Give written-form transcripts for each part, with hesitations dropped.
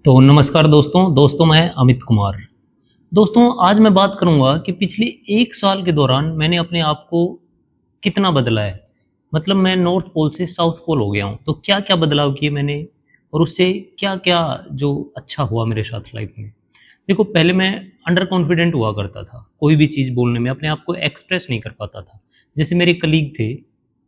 तो नमस्कार दोस्तों मैं अमित कुमार। दोस्तों आज मैं बात करूँगा कि पिछले 1 साल के दौरान मैंने अपने आप को कितना बदला है। मतलब मैं नॉर्थ पोल से साउथ पोल हो गया हूँ। तो क्या-क्या बदलाव किए मैंने और उससे क्या-क्या जो अच्छा हुआ मेरे साथ लाइफ़ में। देखो पहले मैं अंडर कॉन्फिडेंट हुआ करता था। कोई भी चीज़ बोलने में अपने आप को एक्सप्रेस नहीं कर पाता था। जैसे मेरे कलीग थे,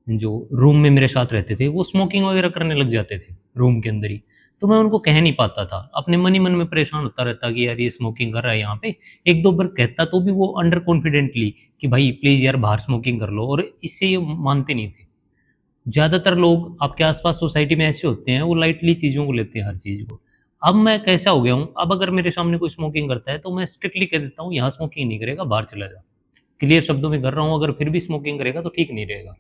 जो रूम में मेरे साथ रहते थे, वो स्मोकिंग वगैरह करने लग जाते थे रूम के अंदर ही। तो मैं उनको कह नहीं पाता था। अपने मन ही मन में परेशान होता रहता कि यार ये स्मोकिंग कर रहा है यहाँ पे। 1-2 बार कहता तो भी वो अंडर कॉन्फिडेंटली कि भाई प्लीज़ यार बाहर स्मोकिंग कर लो, और इससे ये मानते नहीं थे। ज़्यादातर लोग आपके आस-पास सोसाइटी में ऐसे होते हैं, वो लाइटली चीज़ों को लेते हैं हर चीज़ को। अब मैं कैसा हो गया हूँ, अब अगर मेरे सामने कोई स्मोकिंग करता है तो मैं स्ट्रिक्टली कह देता हूँ यहाँ स्मोकिंग नहीं करेगा, बाहर चला जा। क्लियर शब्दों में कर रहा हूँ, अगर फिर भी स्मोकिंग करेगा तो ठीक नहीं रहेगा।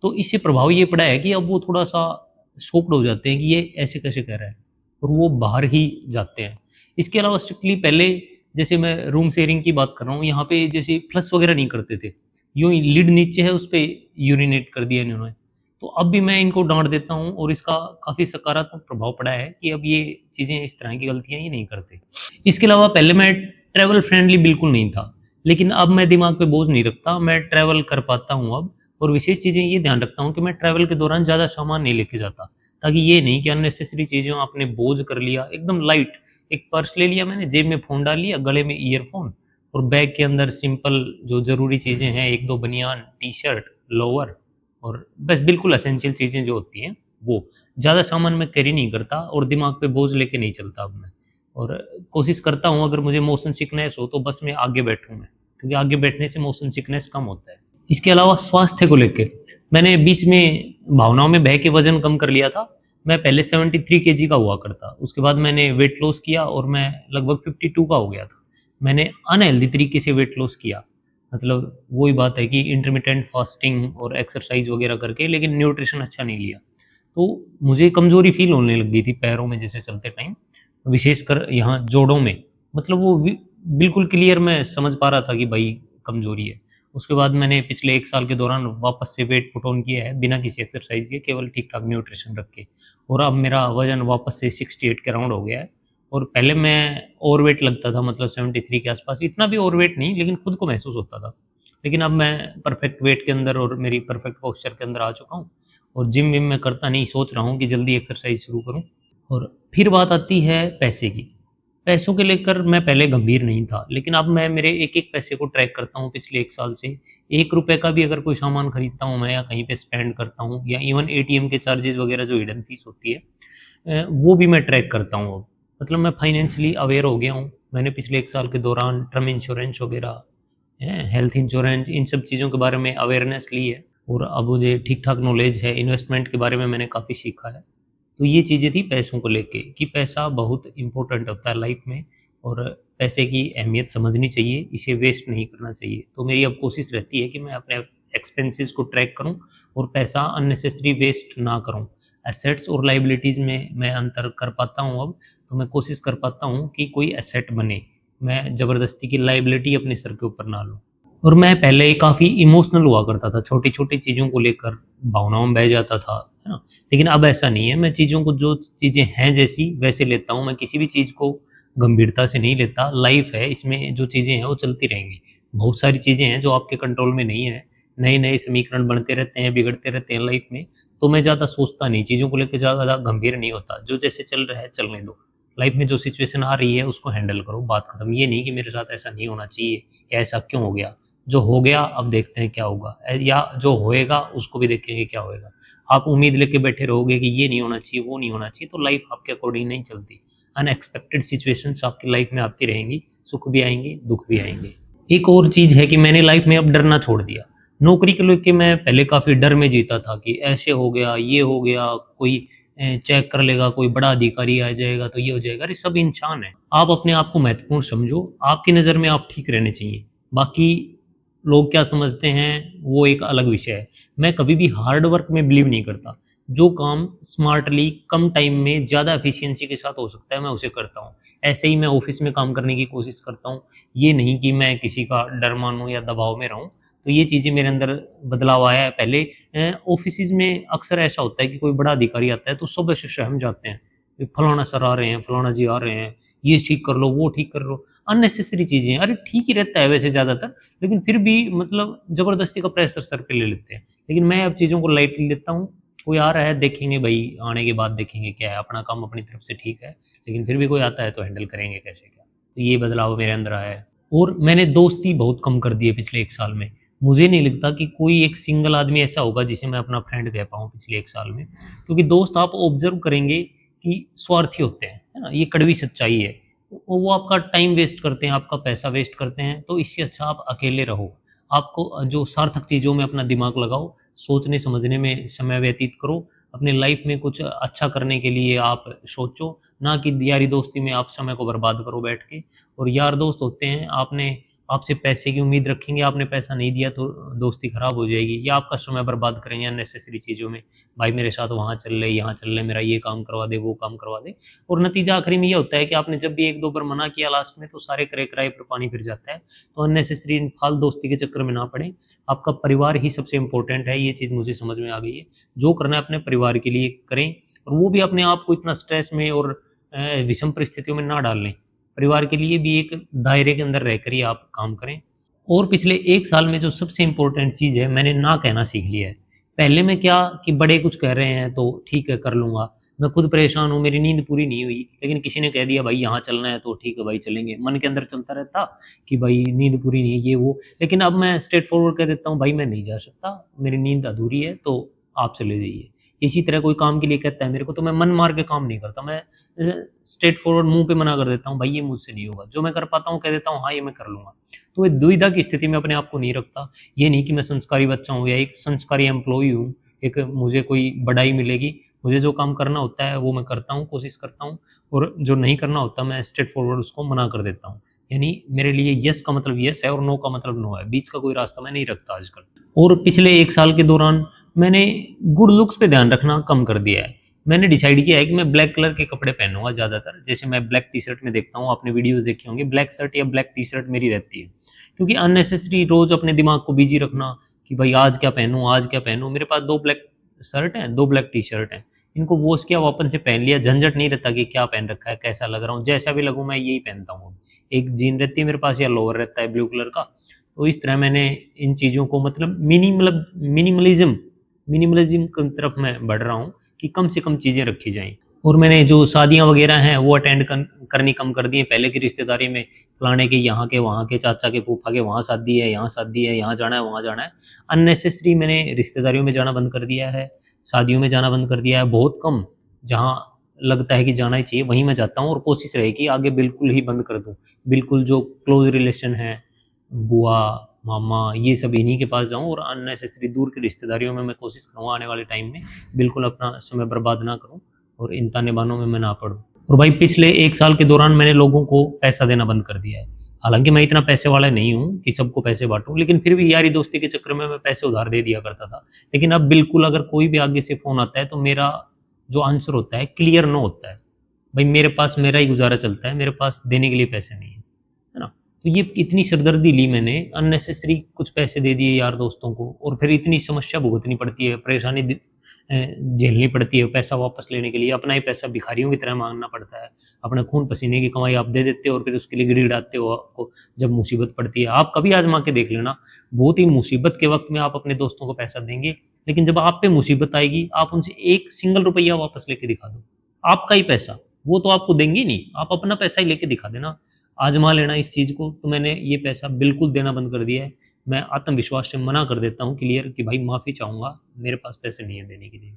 तो इससे प्रभाव ये पड़ा है कि अब वो थोड़ा-सा शॉक्ड हो जाते हैं कि ये ऐसे कैसे कह रहा है, और वो बाहर ही जाते हैं। इसके अलावा स्ट्रिक्टली पहले, जैसे मैं रूम शेयरिंग की बात कर रहा हूँ, यहाँ पे जैसे फ्लश वगैरह नहीं करते थे। यूँ ही लिड नीचे है, उस पे यूरिनेट कर दिया इन्होंने। तो अब भी मैं इनको डाँट देता हूँ और इसका काफ़ी सकारात्मक प्रभाव पड़ा है कि अब ये चीज़ें, इस तरह की गलतियाँ ये नहीं करते। इसके अलावा पहले मैं ट्रैवल फ्रेंडली बिल्कुल नहीं था, लेकिन अब मैं दिमाग पे बोझ नहीं रखता, मैं ट्रैवल कर पाता हूँ अब। और विशेष चीज़ें ये ध्यान रखता हूँ कि मैं ट्रैवल के दौरान ज़्यादा सामान नहीं लेके जाता, ताकि ये नहीं कि अननेसेसरी चीज़ें आपने बोझ कर लिया, एकदम लाइट एक पर्स ले लिया मैंने, जेब में फ़ोन डाल लिया, गले में ईयरफ़ोन, और बैग के अंदर सिंपल जो ज़रूरी चीज़ें हैं, 1-2 बनियान, टी-शर्ट, लोवर, और बस बिल्कुल एसेंशियल चीज़ें जो होती हैं वो। ज़्यादा सामान मैं कैरी नहीं करता और दिमाग पे बोझ लेके नहीं चलता अब मैं। और कोशिश करता हूँ, अगर मुझे मोशन सिकनेस हो तो बस में आगे बैठूँ मैं, क्योंकि आगे बैठने से मोशन सिकनेस कम होता है। इसके अलावा स्वास्थ्य को लेके मैंने बीच में भावनाओं में बह के वज़न कम कर लिया था। मैं पहले 73 केजी का हुआ करता। उसके बाद मैंने वेट लॉस किया और मैं लगभग 52 का हो गया था। मैंने अनहेल्दी तरीके से वेट लॉस किया। मतलब वही बात है कि इंटरमिटेंट फास्टिंग और एक्सरसाइज़ वग़ैरह करके, लेकिन न्यूट्रिशन अच्छा नहीं लिया। तो मुझे कमज़ोरी फ़ील होने लग गई थी पैरों में जैसे चलते टाइम, विशेषकर यहाँ जोड़ों में। मतलब वो बिल्कुल क्लियर मैं समझ पा रहा था कि भाई कमज़ोरी है। उसके बाद मैंने पिछले 1 साल के दौरान वापस से वेट पुट ऑन किया है, बिना किसी एक्सरसाइज़ के, केवल ठीक-ठाक न्यूट्रिशन रख के। और अब मेरा वज़न वापस से 68 के राउंड हो गया है। और पहले मैं ओवरवेट लगता था, मतलब 73 के आस-पास, इतना भी ओवरवेट नहीं, लेकिन खुद को महसूस होता था। लेकिन अब मैं परफेक्ट वेट के अंदर और मेरी परफेक्ट पोस्चर के अंदर आ चुका हूँ, और जिम-विम मैं करता नहीं, सोच रहा हूँ कि जल्दी एक्सरसाइज़ शुरू करूँ। और फिर बात आती है पैसे की। पैसों को लेकर मैं पहले गंभीर नहीं था, लेकिन अब मैं मेरे एक-एक पैसे को ट्रैक करता हूँ पिछले 1 साल से। ₹1 का भी अगर कोई सामान खरीदता हूँ मैं, या कहीं पे स्पेंड करता हूँ, या इवन एटीएम के चार्जेज़ वगैरह जो हिडन फीस होती है, वो भी मैं ट्रैक करता हूँ अब। मतलब मैं फाइनेंशियली अवेयर हो गया हूँ। मैंने पिछले 1 साल के दौरान टर्म इंश्योरेंस वगैरह, हेल्थ इंश्योरेंस, इन सब चीज़ों के बारे में अवेयरनेस ली है, और अब मुझे ठीक-ठाक नॉलेज है। इन्वेस्टमेंट के बारे में मैंने काफ़ी सीखा है। तो ये चीज़ें थी पैसों को लेके, कि पैसा बहुत इम्पोर्टेंट होता है लाइफ में, और पैसे की अहमियत समझनी चाहिए, इसे वेस्ट नहीं करना चाहिए। तो मेरी अब कोशिश रहती है कि मैं अपने एक्सपेंसेस को ट्रैक करूँ और पैसा अननेसेसरी वेस्ट ना करूँ। एसेट्स और लायबिलिटीज़ में मैं अंतर कर पाता हूँ अब, तो मैं कोशिश कर पाता हूँ कि कोई एसेट बने। मैं ज़बरदस्ती की लायबिलिटी अपने सर के ऊपर ना लूँ। और मैं पहले काफ़ी इमोशनल हुआ करता था, छोटी-छोटी चीज़ों को लेकर भावनाओं में बह जाता था, है ना? लेकिन अब ऐसा नहीं है, मैं चीज़ों को, जो चीज़ें हैं जैसी वैसे लेता हूँ, मैं किसी भी चीज़ को गंभीरता से नहीं लेता। लाइफ़ है, इसमें जो चीज़ें हैं वो चलती रहेंगी। बहुत सारी चीज़ें हैं जो आपके कंट्रोल में नहीं है, नए-नए समीकरण बनते रहते हैं, बिगड़ते रहते हैं लाइफ़ में, तो मैं ज़्यादा सोचता नहीं, चीज़ों को लेके ज़्यादा गंभीर नहीं होता। जो जैसे चल रहा है चलने दो। लाइफ़ में जो सिचुएशन आ रही है उसको हैंडल करो, बात खत्म। ये नहीं कि मेरे साथ ऐसा नहीं होना चाहिए, या ऐसा क्यों हो गया? जो हो गया अब देखते हैं क्या होगा, या जो होएगा उसको भी देखेंगे क्या होएगा। आप उम्मीद लेके बैठे रहोगे कि ये नहीं होना चाहिए, वो नहीं होना चाहिए, तो लाइफ आपके अकॉर्डिंग नहीं चलती। अनएक्सपेक्टेड सिचुएशंस आपकी लाइफ में आती रहेंगी, सुख भी आएँगे, दुःख भी आएँगे। एक और चीज़ है कि मैंने लाइफ में अब डरना छोड़ दिया। नौकरी को लेके मैं पहले काफ़ी डर में जीता था कि ऐसे हो गया, ये हो गया, कोई चेक कर लेगा, कोई बड़ा अधिकारी आ जाएगा तो ये हो जाएगा। अरे सब इंसान हैं। आप अपने आप को महत्वपूर्ण समझो, आपकी नज़र में आप ठीक रहने चाहिए। बाकी लोग क्या समझते हैं वो एक अलग विषय है। मैं कभी भी हार्ड वर्क में बिलीव नहीं करता। जो काम स्मार्टली कम टाइम में ज़्यादा एफिशिएंसी के साथ हो सकता है, मैं उसे करता हूँ। ऐसे ही मैं ऑफ़िस में काम करने की कोशिश करता हूँ। ये नहीं कि मैं किसी का डर मानूँ या दबाव में रहूँ। तो ये चीज़ें मेरे अंदर बदलाव आया है पहले। ऑफ़िसेज़ में अक्सर ऐसा होता है कि कोई बड़ा अधिकारी आता है तो सब ऐसे सहम जाते हैं। फलाना सर आ रहे हैं, फलाना जी आ रहे हैं, ये ठीक कर लो, वो ठीक कर लो, अननेसेसरी चीज़ें हैं। अरे ठीक ही रहता है वैसे ज़्यादातर, लेकिन फिर भी मतलब ज़बरदस्ती का प्रेशर सर पे ले लेते हैं। लेकिन मैं अब चीज़ों को लाइटली लेता हूँ, कोई आ रहा है देखेंगे भाई, आने के बाद देखेंगे क्या है, अपना काम अपनी तरफ से ठीक है, लेकिन फिर भी कोई आता है तो हैंडल करेंगे कैसे क्या। तो ये बदलाव मेरे अंदर आया है। और मैंने दोस्ती बहुत कम कर दी है पिछले 1 साल में। मुझे नहीं लगता कि कोई एक सिंगल आदमी ऐसा होगा जिसे मैं अपना फ्रेंड कह पाऊँ पिछले 1 साल में। क्योंकि दोस्त आप ऑब्ज़र्व करेंगे कि स्वार्थी होते हैं, है ना? ये कड़वी सच्चाई है। वो आपका टाइम वेस्ट करते हैं, आपका पैसा वेस्ट करते हैं, तो इससे अच्छा आप अकेले रहो। आपको जो सार्थक चीज़ों में अपना दिमाग लगाओ, सोचने-समझने में समय व्यतीत करो, अपने लाइफ़ में कुछ अच्छा करने के लिए आप सोचो, ना कि यारी-दोस्ती में आप समय को बर्बाद करो बैठ के। और यार दोस्त होते हैं, आपसे पैसे की उम्मीद रखेंगे, आपने पैसा नहीं दिया तो दोस्ती खराब हो जाएगी, या आपका समय बर्बाद करेंगे अननेसेसरी चीज़ों में। भाई मेरे साथ वहाँ चल ले, यहाँ चल ले, मेरा ये काम करवा दे, वो काम करवा दे। और नतीजा आखिरी में ये होता है कि आपने जब भी 1-2 बार मना किया लास्ट में, तो सारे करे-कराए पर पानी फिर जाता है। तो अननेसेसरी इन फालतू दोस्ती के चक्कर में ना पड़ें। आपका परिवार ही सबसे इम्पोर्टेंट है, ये चीज़ मुझे समझ में आ गई है। जो करना है अपने परिवार के लिए करें, और वो भी अपने आप को इतना स्ट्रेस में और विषम परिस्थितियों में ना डालें। परिवार के लिए भी एक दायरे के अंदर रहकर ही आप काम करें। और पिछले 1 साल में जो सबसे इम्पोर्टेंट चीज़ है, मैंने ना कहना सीख लिया है। पहले मैं क्या कि बड़े कुछ कह रहे हैं तो ठीक है कर लूँगा। मैं खुद परेशान हूँ, मेरी नींद पूरी नहीं हुई, लेकिन किसी ने कह दिया भाई यहाँ चलना है तो ठीक है भाई चलेंगे। मन के अंदर चलता रहता कि भाई नींद पूरी नहीं है ये वो। लेकिन अब मैं स्ट्रेट फॉरवर्ड कह देता हूँ भाई मैं नहीं जा सकता, मेरी नींद अधूरी है तो आप चले जाइए। इसी तरह कोई काम के लिए कहता है मेरे को, तो मैं मन मार के काम नहीं करता। मैं स्ट्रेट फॉरवर्ड मुँह पे मना कर देता हूँ भाई ये मुझसे नहीं होगा। जो मैं कर पाता हूँ कह देता हूँ हाँ, ये मैं कर लूँगा। तो ये दुविधा की स्थिति में अपने आप को नहीं रखता। ये नहीं कि मैं संस्कारी बच्चा हूँ या एक संस्कारी एम्प्लॉयी हूँ, एक मुझे कोई बड़ाई मिलेगी। मुझे जो काम करना होता है वो मैं करता हूँ, कोशिश करता हूँ, और जो नहीं करना होता मैं स्ट्रेट फॉरवर्ड उसको मना कर देता हूँ। यानी मेरे लिए येस का मतलब येस है और नो का मतलब नो है। बीच का कोई रास्ता मैं नहीं रखता आजकल। और पिछले 1 साल के दौरान मैंने गुड लुक्स पे ध्यान रखना कम कर दिया है। मैंने डिसाइड किया है कि मैं ब्लैक कलर के कपड़े पहनूँगा ज़्यादातर। जैसे मैं ब्लैक टी-शर्ट में देखता हूँ, आपने वीडियोज़ देखी होंगी, ब्लैक शर्ट या ब्लैक टी-शर्ट मेरी रहती है। क्योंकि अननेसेसरी रोज़ अपने दिमाग को बिज़ी रखना कि भाई आज क्या पहनूँ, आज क्या पहनूँ? मेरे पास 2 ब्लैक शर्ट हैं, 2 ब्लैक टी-शर्ट हैं। इनको वॉश किया, वापस से पहन लिया, झंझट नहीं रहता कि क्या पहन रखा है, कैसा लग रहा हूँ। जैसा भी लगूँ मैं यही पहनता हूँ। एक जीन रहती है मेरे पास या लोअर रहता है ब्लू कलर का। तो इस तरह मैंने इन चीज़ों को मतलब मिनिमलिज़्म मिनिमलिज़्म की तरफ मैं बढ़ रहा हूँ कि कम से कम चीज़ें रखी जाएँ। और मैंने जो शादियाँ वगैरह हैं वो अटेंड करनी कम कर दी हैं। पहले की रिश्तेदारी में फलाने के यहाँ के, वहाँ के, चाचा के, फूफा के वहाँ शादी है, यहाँ शादी है, यहाँ जाना है, वहाँ जाना है। अननेसेसरी मैंने रिश्तेदारियों में जाना बंद कर दिया है, शादियों में जाना बंद कर दिया है। बहुत कम, जहाँ लगता है कि जाना ही चाहिए वहीं मैं जाता हूँ, और कोशिश रहे कि आगे बिल्कुल ही बंद कर दूँ। बिल्कुल जो क्लोज़ रिलेशन है, बुआ, मामा, ये सब इन्हीं के पास जाऊँ, और अननेसेसरी दूर की रिश्तेदारियों में मैं कोशिश करूँगा आने वाले टाइम में बिल्कुल अपना समय बर्बाद ना करूँ, और इन ताने-बानों में मैं ना पड़ूँ। और भाई पिछले 1 साल के दौरान मैंने लोगों को पैसा देना बंद कर दिया है। हालाँकि मैं इतना पैसे वाला नहीं हूँ कि सबको पैसे बाँटूँ, लेकिन फिर भी यारी-दोस्ती के चक्कर में मैं पैसे उधार दे दिया करता था। लेकिन अब बिल्कुल अगर कोई भी आगे से फ़ोन आता है तो मेरा जो आंसर होता है क्लियर नो होता है। भई मेरे पास मेरा ही गुज़ारा चलता है, मेरे पास देने के लिए पैसे नहीं हैं। है ना? तो ये इतनी सिरदर्दी ली मैंने, अननेसेसरी कुछ पैसे दे दिए यार दोस्तों को, और फिर इतनी समस्या भुगतनी पड़ती है, परेशानी झेलनी पड़ती है पैसा वापस लेने के लिए। अपना ही पैसा भिखारियों की तरह माँगना पड़ता है। अपने खून पसीने की कमाई आप दे देते हो और फिर उसके लिए गिड़गिड़ाते हो आपको जब मुसीबत पड़ती है। आप कभी आज़मा के देख लेना, बहुत ही मुसीबत के वक़्त में आप अपने दोस्तों को पैसा देंगे, लेकिन जब आप पे मुसीबत आएगी, आप उनसे एक सिंगल रुपया वापस लेके दिखा दो। आपका ही पैसा, वो तो आपको देंगे ही नहीं, आप अपना पैसा ही लेके दिखा देना। आज़मा लेना इस चीज़ को। तो मैंने ये पैसा बिल्कुल देना बंद कर दिया है। मैं आत्मविश्वास से मना कर देता हूँ क्लियर कि भाई माफ़ी चाहूँगा, मेरे पास पैसे नहीं है देने के लिए।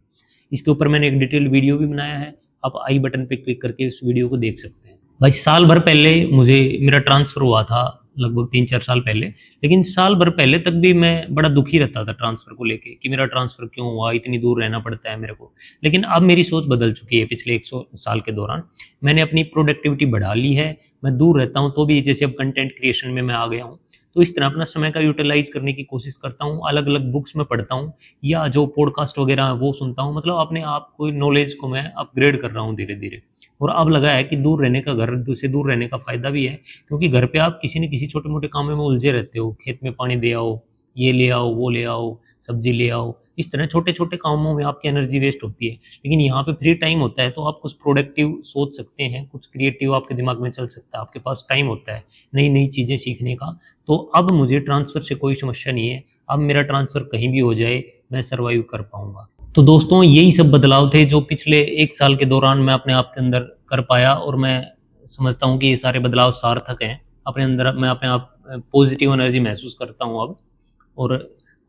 इसके ऊपर मैंने एक डिटेल वीडियो भी बनाया है, आप आई बटन पे क्लिक करके उस वीडियो को देख सकते हैं। भाई साल भर पहले मुझे मेरा ट्रांसफ़र हुआ था, लगभग 3-4 साल पहले, लेकिन साल भर पहले तक भी मैं बड़ा दुखी रहता था ट्रांसफ़र को लेके कि मेरा ट्रांसफ़र क्यों हुआ, इतनी दूर रहना पड़ता है मेरे को। लेकिन अब मेरी सोच बदल चुकी है पिछले 100 साल के दौरान। मैंने अपनी प्रोडक्टिविटी बढ़ा ली है, मैं दूर रहता हूँ तो भी जैसे अब कंटेंट क्रिएशन में मैं आ गया हूँ, तो इस तरह अपना समय का यूटिलाइज़ करने की कोशिश करता हूँ। अलग-अलग बुक्स मैं पढ़ता हूँ या जो पॉडकास्ट वगैरह है वो सुनता हूँ। मतलब अपने आप को नॉलेज को मैं अपग्रेड कर रहा हूँ धीरे-धीरे। और अब लगा है कि दूर रहने का, घर से दूर रहने का फ़ायदा भी है, क्योंकि घर पे आप किसी न किसी छोटे-मोटे कामों में उलझे रहते हो। खेत में पानी दे आओ, ये ले आओ, वो ले आओ, सब्जी ले आओ, इस तरह छोटे छोटे कामों में आपकी एनर्जी वेस्ट होती है। लेकिन यहाँ पे फ्री टाइम होता है तो आप कुछ प्रोडक्टिव सोच सकते हैं, कुछ क्रिएटिव आपके दिमाग में चल सकता है, आपके पास टाइम होता है नई नई चीज़ें सीखने का। तो अब मुझे ट्रांसफ़र से कोई समस्या नहीं है, अब मेरा ट्रांसफ़र कहीं भी हो जाए मैं सर्वाइव कर पाऊँगा। तो दोस्तों यही सब बदलाव थे जो पिछले 1 साल के दौरान मैं अपने आप के अंदर कर पाया, और मैं समझता हूँ कि ये सारे बदलाव सार्थक हैं। अपने अंदर मैं अपने आप पॉजिटिव एनर्जी महसूस करता हूँ अब, और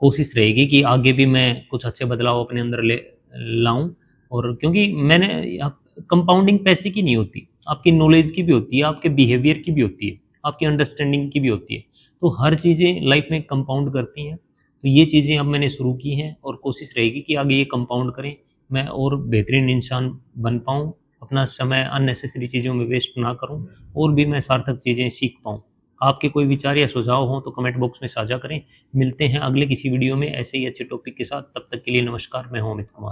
कोशिश रहेगी कि आगे भी मैं कुछ अच्छे बदलाव अपने अंदर ले लाऊँ। और क्योंकि मैंने आप कंपाउंडिंग पैसे की नहीं होती, आपकी नॉलेज की भी होती है, आपके बिहेवियर की भी होती है, आपकी अंडरस्टैंडिंग की भी होती है। तो हर चीज़ें लाइफ में कंपाउंड करती हैं। तो ये चीज़ें अब मैंने शुरू की हैं और कोशिश रहेगी कि आगे ये कंपाउंड करें, मैं और बेहतरीन इंसान बन पाऊँ, अपना समय अननेसेसरी चीज़ों में वेस्ट ना करूँ, और भी मैं सार्थक चीज़ें सीख पाऊँ। आपके कोई विचार या सुझाव हों तो कमेंट बॉक्स में साझा करें। मिलते हैं अगले किसी वीडियो में ऐसे ही अच्छे टॉपिक के साथ। तब तक के लिए नमस्कार, मैं हूँ अमित कुमार।